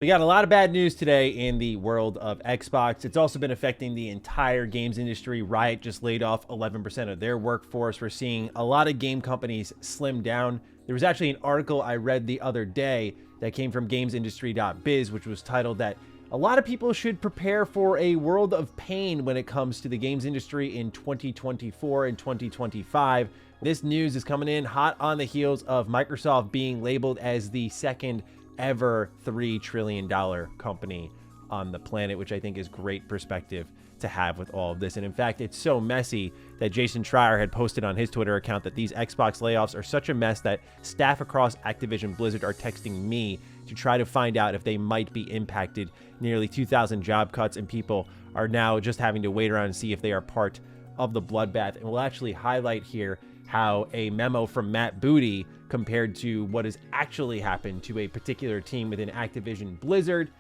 We got a lot of bad news today in the world of Xbox. It's also been affecting the entire games industry. Riot just laid off 11% of their workforce. We're seeing a lot of game companies slim down. There was actually an article I read the other day that came from gamesindustry.biz, which was titled that a lot of people should prepare for a world of pain when it comes to the games industry in 2024 and 2025. This news is coming in hot on the heels of Microsoft being labeled as the second ever $3 trillion company on the planet, which I think is great perspective to have with all of this. And in fact, it's so messy that Jason Schreier had posted on his Twitter account that these Xbox layoffs are such a mess that staff across Activision Blizzard are texting me to try to find out if they might be impacted. Nearly 2,000 job cuts, and people are now just having to wait around and see if they are part of the bloodbath. And we'll actually highlight here how a memo from Matt Booty compared to what has actually happened to a particular team within Activision Blizzard.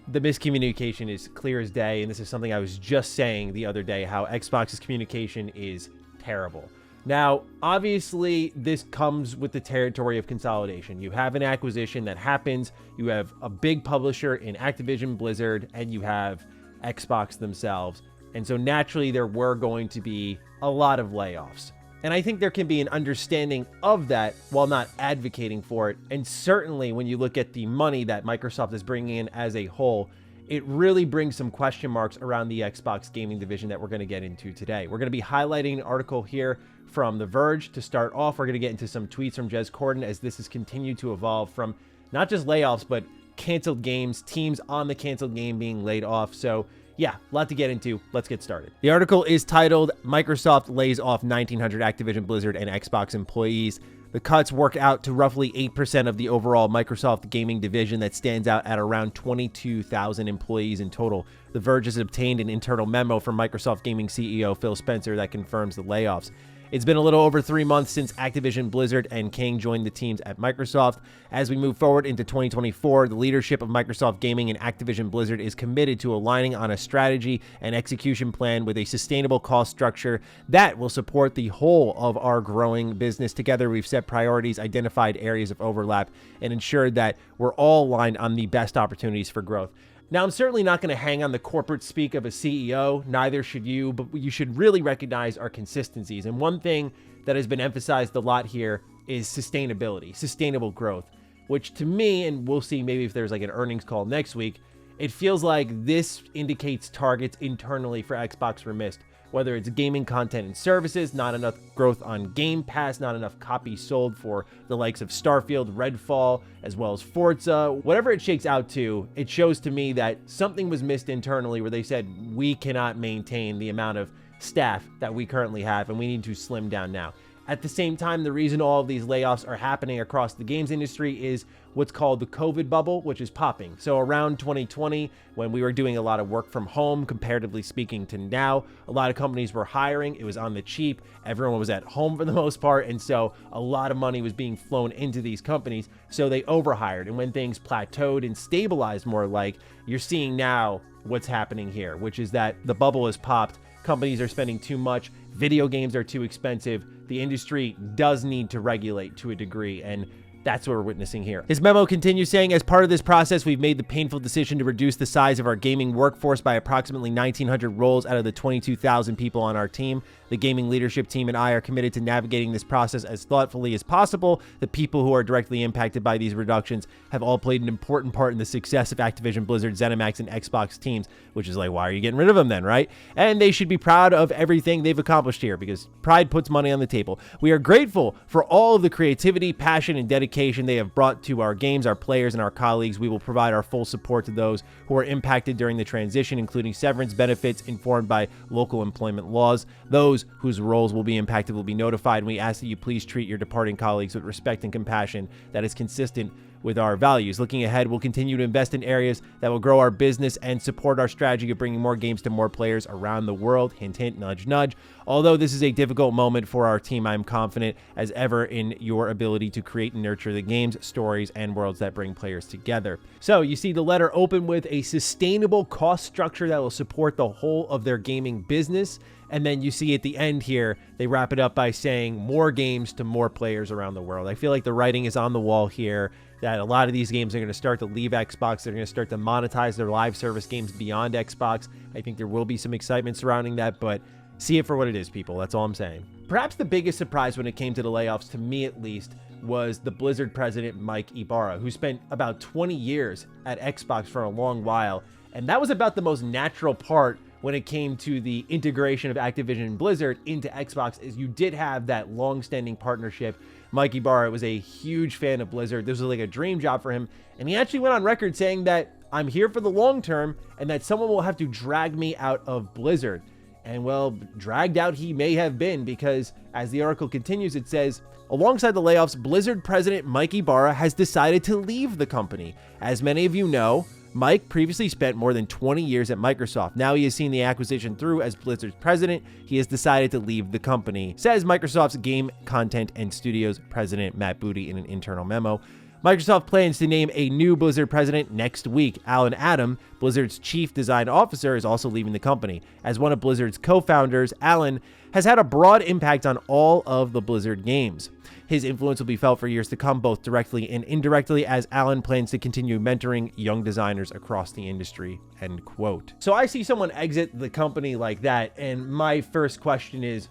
The miscommunication is clear as day, and this is something I was just saying the other day, how Xbox's communication is terrible. Now, obviously, this comes with the territory of consolidation. You have an acquisition that happens, you have a big publisher in Activision Blizzard, and you have Xbox themselves. And so naturally, there were going to be a lot of layoffs. And I think there can be an understanding of that while not advocating for it. And certainly when you look at the money that Microsoft is bringing in as a whole, it really brings some question marks around the Xbox gaming division that we're going to get into today. We're going to be highlighting an article here from The Verge to start off. We're going to get into some tweets from Jez Corden as this has continued to evolve from not just layoffs, but canceled games, teams on the canceled game being laid off. So yeah, a lot to get into. Let's get started. The article is titled, Microsoft Lays Off 1,900 Activision Blizzard and Xbox Employees. The cuts work out to roughly 8% of the overall Microsoft gaming division that stands out at around 22,000 employees in total. The Verge has obtained an internal memo from Microsoft Gaming CEO Phil Spencer that confirms the layoffs. It's been a little over 3 months since Activision Blizzard and King joined the teams at Microsoft. As we move forward into 2024, the leadership of Microsoft Gaming and Activision Blizzard is committed to aligning on a strategy and execution plan with a sustainable cost structure that will support the whole of our growing business. Together, we've set priorities, identified areas of overlap, and ensured that we're all aligned on the best opportunities for growth. Now, I'm certainly not going to hang on the corporate speak of a CEO, neither should you, but what you should really recognize are consistencies. And one thing that has been emphasized a lot here is sustainability, sustainable growth, which to me, and we'll see maybe if there's like an earnings call next week, it feels like this indicates targets internally for Xbox were missed. Whether it's gaming content and services, not enough growth on Game Pass, not enough copies sold for the likes of Starfield, Redfall, as well as Forza. Whatever it shakes out to, it shows to me that something was missed internally where they said, we cannot maintain the amount of staff that we currently have and we need to slim down now. At the same time, the reason all of these layoffs are happening across the games industry is what's called the COVID bubble, which is popping. So around 2020, when we were doing a lot of work from home, comparatively speaking to now, a lot of companies were hiring. It was on the cheap. Everyone was at home for the most part. And so a lot of money was being flown into these companies. So they overhired. And when things plateaued and stabilized more like, you're seeing now what's happening here, which is that the bubble has popped. Companies are spending too much. Video games are too expensive. The industry does need to regulate to a degree, and that's what we're witnessing here. His memo continues saying, as part of this process, we've made the painful decision to reduce the size of our gaming workforce by approximately 1,900 roles out of the 22,000 people on our team. The gaming leadership team and I are committed to navigating this process as thoughtfully as possible. The people who are directly impacted by these reductions have all played an important part in the success of Activision Blizzard, ZeniMax, and Xbox teams, which is like, why are you getting rid of them then, right? And they should be proud of everything they've accomplished here because pride puts money on the table. We are grateful for all of the creativity, passion, and dedication they have brought to our games, our players, and our colleagues. We will provide our full support to those who are impacted during the transition, including severance benefits informed by local employment laws. Those whose roles will be impacted will be notified, and we ask that you please treat your departing colleagues with respect and compassion that is consistent with our values. Looking ahead, we'll continue to invest in areas that will grow our business and support our strategy of bringing more games to more players around the world. Hint, hint, nudge, nudge. Although this is a difficult moment for our team, I'm confident as ever in your ability to create and nurture the games, stories, and worlds that bring players together. So you see the letter open with a sustainable cost structure that will support the whole of their gaming business. And then you see at the end here, they wrap it up by saying more games to more players around the world. I feel like the writing is on the wall here. that a lot of these games are going to start to leave Xbox. They're going to start to monetize their live service games beyond Xbox. I think there will be some excitement surrounding that, but see it for what it is, people. That's all I'm saying. Perhaps the biggest surprise when it came to the layoffs, to me at least, was the Blizzard president, Mike Ibarra, who spent about 20 years at Xbox for a long while. And that was about the most natural part when it came to the integration of Activision and Blizzard into Xbox, is you did have that long-standing partnership. Mike Ibarra was a huge fan of Blizzard. This was like a dream job for him. And he actually went on record saying that I'm here for the long term and that someone will have to drag me out of Blizzard. And well, dragged out he may have been, because as the article continues, it says, alongside the layoffs, Blizzard president Mike Ibarra has decided to leave the company. As many of you know, Mike previously spent more than 20 years at Microsoft. Now he has seen the acquisition through as Blizzard's president. He has decided to leave the company, says Microsoft's Game Content and Studios president Matt Booty in an internal memo. Microsoft plans to name a new Blizzard president next week. Alan Adam, Blizzard's chief design officer, is also leaving the company. As one of Blizzard's co-founders, Alan has had a broad impact on all of the Blizzard games. His influence will be felt for years to come, both directly and indirectly, as Alan plans to continue mentoring young designers across the industry, end quote. So I see someone exit the company like that, and my first question is,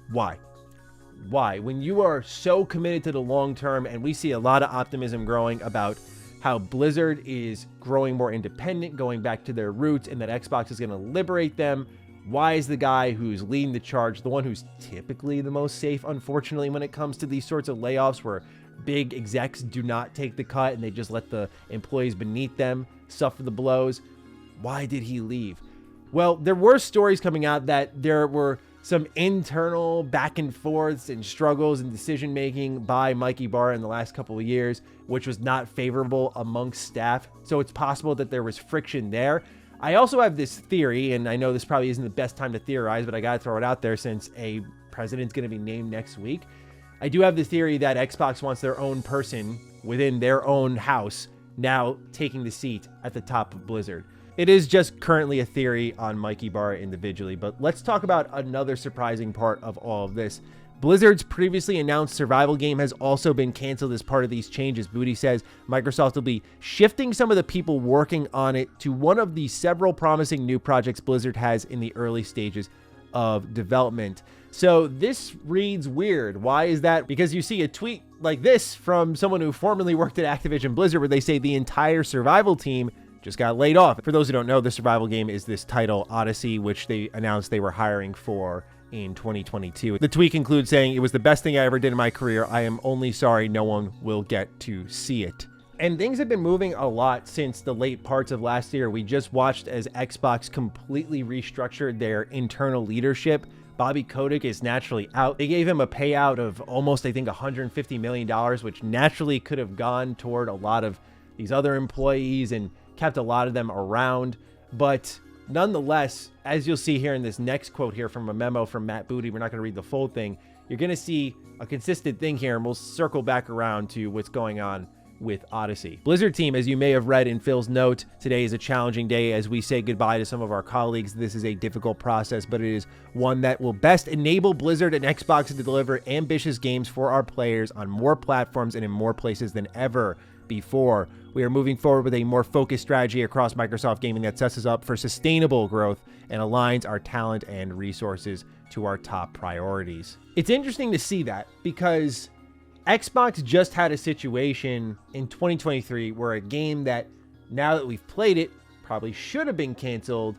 why? Why? When you are so committed to the long term, and we see a lot of optimism growing about how Blizzard is growing more independent, going back to their roots, and that Xbox is going to liberate them, why is the guy who's leading the charge, the one who's typically the most safe, unfortunately, when it comes to these sorts of layoffs where big execs do not take the cut and they just let the employees beneath them suffer the blows? Why did he leave? Well, there were stories coming out that there were some internal back and forths and struggles and decision making by Mike Ibarra in the last couple of years, which was not favorable amongst staff. So it's possible that there was friction there. I also have this theory, and I know this probably isn't the best time to theorize, but I got to throw it out there since a president's going to be named next week. I do have the theory that Xbox wants their own person within their own house now taking the seat at the top of Blizzard. It is just currently a theory on Mike Ibarra individually, but let's talk about another surprising part of all of this. Blizzard's previously announced survival game has also been canceled as part of these changes. Booty says Microsoft will be shifting some of the people working on it to one of the several promising new projects Blizzard has in the early stages of development. So this reads weird. Why is that? Because you see a tweet like this from someone who formerly worked at Activision Blizzard where they say the entire survival team just got laid off. For those who don't know, the survival game is this title, Odyssey, which they announced they were hiring for in 2022. The tweet concludes saying, "It was the best thing I ever did in my career. I am only sorry no one will get to see it." And things have been moving a lot since the late parts of last year. We just watched as Xbox completely restructured their internal leadership. Bobby Kotick is naturally out. They gave him a payout of almost, I think, $150 million, which naturally could have gone toward a lot of these other employees and kept a lot of them around. But nonetheless, as you'll see here in this next quote here from a memo from Matt Booty, we're not going to read the full thing. You're going to see a consistent thing here, and we'll circle back around to what's going on with Odyssey. Blizzard team, as you may have read in Phil's note, today is a challenging day as we say goodbye to some of our colleagues. This is a difficult process, but it is one that will best enable Blizzard and Xbox to deliver ambitious games for our players on more platforms and in more places than ever before. We are moving forward with a more focused strategy across Microsoft Gaming that sets us up for sustainable growth and aligns our talent and resources to our top priorities. It's interesting to see that because Xbox just had a situation in 2023 where a game that, now that we've played it, probably should have been canceled,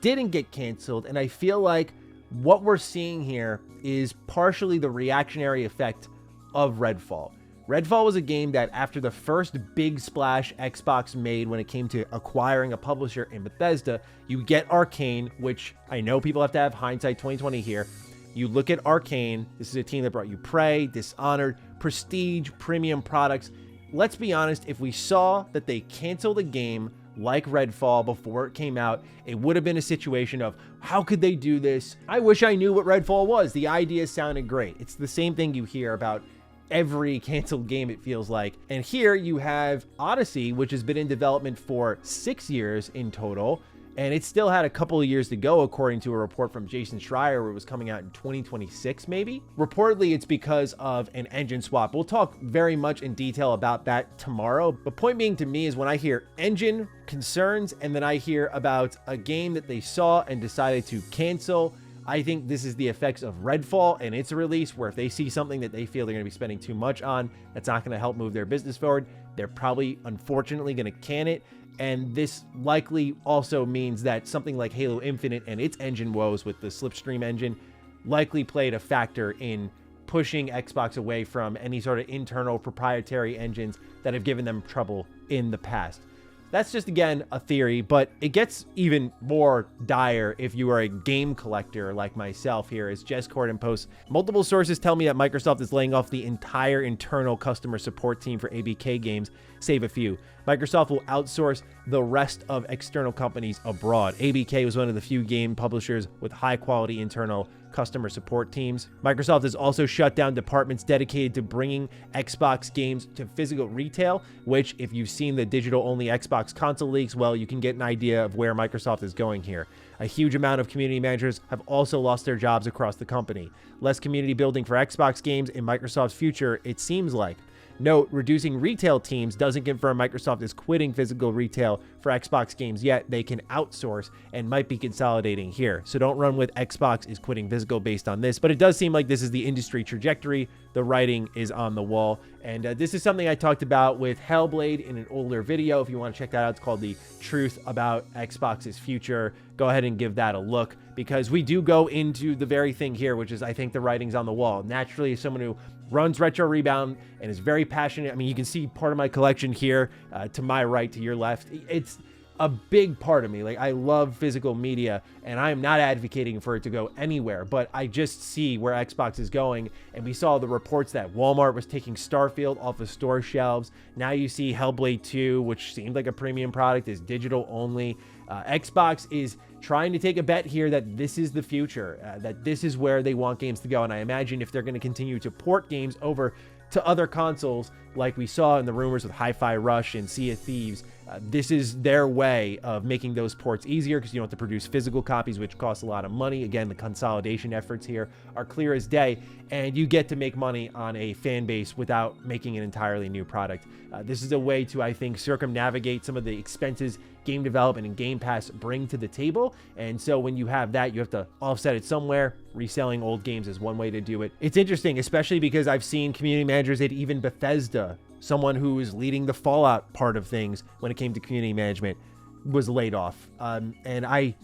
didn't get canceled, and I feel like what we're seeing here is partially the reactionary effect of Redfall. Redfall was a game that after the first big splash Xbox made when it came to acquiring a publisher in Bethesda, you get Arcane, which I know people have to have hindsight 2020 here. You look at Arcane, this is a team that brought you Prey, Dishonored, prestige, premium products. Let's be honest, if we saw that they canceled a game like Redfall before it came out, it would have been a situation of, how could they do this? I wish I knew what Redfall was. The idea sounded great. It's the same thing you hear about every canceled game, it feels like. And here you have Odyssey, which has been in development for 6 years in total, and it still had a couple of years to go, according to a report from Jason Schreier, where it was coming out in 2026, maybe. Reportedly, it's because of an engine swap. We'll talk very much in detail about that tomorrow. But point being to me is when I hear engine concerns and then I hear about a game that they saw and decided to cancel, I think this is the effects of Redfall and its release, where if they see something that they feel they're going to be spending too much on, that's not going to help move their business forward, they're probably, unfortunately, going to can it. And this likely also means that something like Halo Infinite and its engine woes with the Slipstream engine likely played a factor in pushing Xbox away from any sort of internal proprietary engines that have given them trouble in the past. That's just, again, a theory, but it gets even more dire if you are a game collector like myself here, as Jess Corden posts. Multiple sources tell me that Microsoft is laying off the entire internal customer support team for ABK games, save a few. Microsoft will outsource the rest of external companies abroad. ABK was one of the few game publishers with high-quality internal customer support teams. Microsoft has also shut down departments dedicated to bringing Xbox games to physical retail, which, if you've seen the digital-only Xbox console leaks, well, you can get an idea of where Microsoft is going here. A huge amount of community managers have also lost their jobs across the company. Less community building for Xbox games in Microsoft's future, it seems like. Note, reducing retail teams doesn't confirm Microsoft is quitting physical retail for Xbox games yet. They can outsource and might be consolidating here. So don't run with Xbox is quitting physical based on this, but it does seem like this is the industry trajectory. The writing is on the wall. And this is something I talked about with Hellblade in an older video. If you want to check that out, it's called The Truth About Xbox's Future. Go ahead and give that a look, because we do go into the very thing here, which is I think the writing's on the wall. Naturally, as someone who runs Retro Rebound and is very passionate, I mean, you can see part of my collection here to my right, to your left. It's a big part of me. Like, I love physical media, and I am not advocating for it to go anywhere, but I just see where Xbox is going. And we saw the reports that Walmart was taking Starfield off of store shelves. Now you see Hellblade 2, which seemed like a premium product, is digital only. Xbox is trying to take a bet here that this is the future, that this is where they want games to go. And I imagine if they're going to continue to port games over to other consoles, like we saw in the rumors with Hi-Fi Rush and Sea of Thieves, this is their way of making those ports easier, because you don't have to produce physical copies, which costs a lot of money. Again, the consolidation efforts here are clear as day, and you get to make money on a fan base without making an entirely new product. This is a way to, I think, circumnavigate some of the expenses game development and Game Pass bring to the table. And so when you have that, you have to offset it somewhere. Reselling old games is one way to do it. It's interesting, especially because I've seen community managers at even Bethesda, someone who is leading the Fallout part of things when it came to community management, was laid off. And I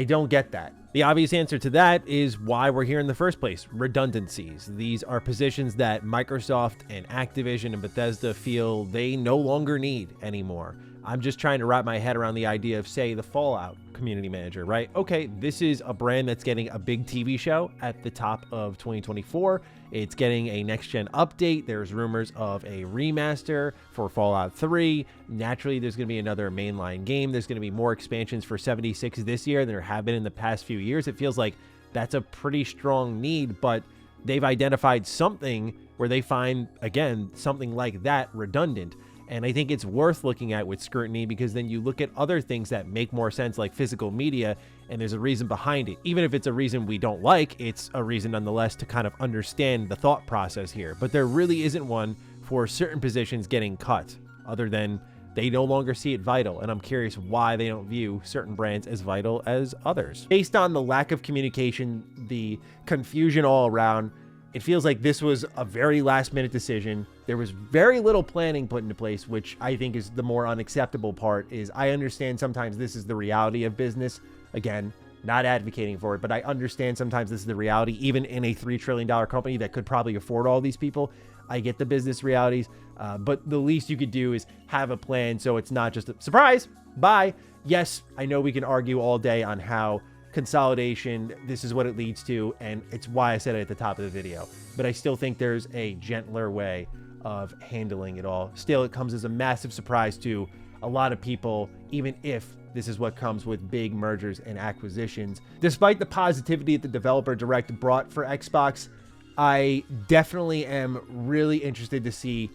don't get that. The obvious answer to that is why we're here in the first place: redundancies. These are positions that Microsoft and Activision and Bethesda feel they no longer need anymore. I'm just trying to wrap my head around the idea of, say, the Fallout community manager, right? Okay, this is a brand that's getting a big TV show at the top of 2024. It's getting a next-gen update. There's rumors of a remaster for Fallout 3. Naturally, there's going to be another mainline game. There's going to be more expansions for 76 this year than there have been in the past few years. It feels like that's a pretty strong need, but they've identified something where they find, again, something like that redundant. And I think it's worth looking at with scrutiny, because then you look at other things that make more sense, like physical media, and there's a reason behind it. Even if it's a reason we don't like, it's a reason nonetheless to kind of understand the thought process here. But there really isn't one for certain positions getting cut, other than they no longer see it vital. And I'm curious why they don't view certain brands as vital as others. Based on the lack of communication, the confusion all around, it feels like this was a very last-minute decision. There was very little planning put into place, which I think is the more unacceptable part. Is I understand sometimes this is the reality of business. Again, not advocating for it, but I understand sometimes this is the reality, even in a $3 trillion company that could probably afford all these people. I get the business realities, but the least you could do is have a plan, so it's not just a surprise, bye. Yes, I know we can argue all day on how consolidation, this is what it leads to, and it's why I said it at the top of the video. But I still think there's a gentler way of handling it all. Still, it comes as a massive surprise to a lot of people, even if this is what comes with big mergers and acquisitions. Despite the positivity that the Developer Direct brought for Xbox, I definitely am really interested to see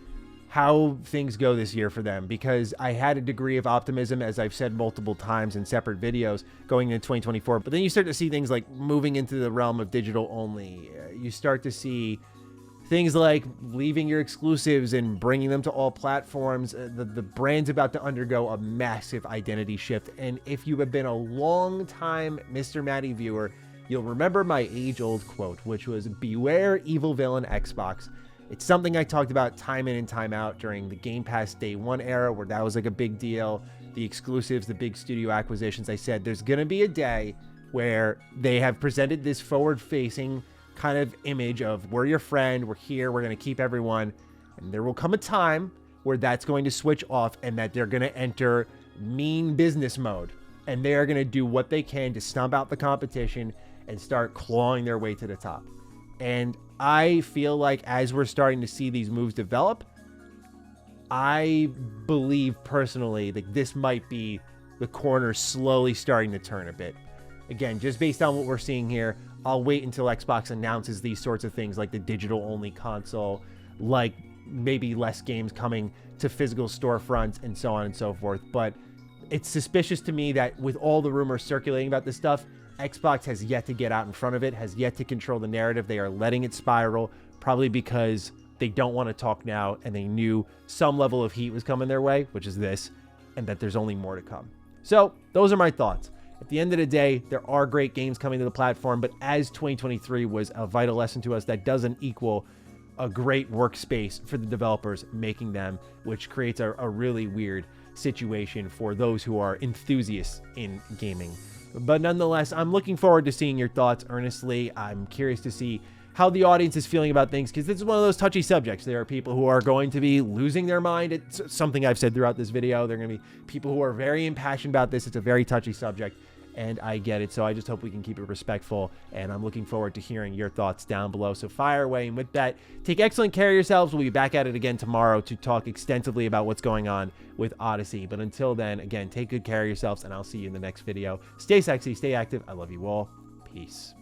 how things go this year for them, because I had a degree of optimism, as I've said multiple times in separate videos, going into 2024. But then you start to see things like moving into the realm of digital only. You start to see things like leaving your exclusives and bringing them to all platforms. The brand's about to undergo a massive identity shift. And if you have been a long time Mr. Matty viewer, you'll remember my age-old quote, which was, "Beware evil villain Xbox." It's something I talked about time in and time out during the Game Pass Day 1 era, where that was like a big deal. The exclusives, the big studio acquisitions. I said there's going to be a day where they have presented this forward-facing kind of image of, we're your friend, we're here, we're going to keep everyone. And there will come a time where that's going to switch off and that they're going to enter mean business mode. And they are going to do what they can to stomp out the competition and start clawing their way to the top. And I feel like as we're starting to see these moves develop, I believe personally that this might be the corner slowly starting to turn a bit. Again, just based on what we're seeing here, I'll wait until Xbox announces these sorts of things, like the digital-only console, like maybe less games coming to physical storefronts, and so on and so forth. But it's suspicious to me that with all the rumors circulating about this stuff, Xbox has yet to get out in front of it, has yet to control the narrative. They are letting it spiral, probably because they don't want to talk now, and they knew some level of heat was coming their way, which is this, and that there's only more to come. So those are my thoughts. At the end of the day, there are great games coming to the platform, but as 2023 was a vital lesson to us, that doesn't equal a great workspace for the developers making them, which creates a really weird situation for those who are enthusiasts in gaming. But nonetheless, I'm looking forward to seeing your thoughts earnestly. I'm curious to see how the audience is feeling about things, because this is one of those touchy subjects. There are people who are going to be losing their mind. It's something I've said throughout this video. There are going to be people who are very impassioned about this. It's a very touchy subject, and I get it. So I just hope we can keep it respectful, and I'm looking forward to hearing your thoughts down below. So fire away, and with that, take excellent care of yourselves. We'll be back at it again tomorrow to talk extensively about what's going on with Odyssey. But until then, again, take good care of yourselves, and I'll see you in the next video. Stay sexy, stay active. I love you all. Peace.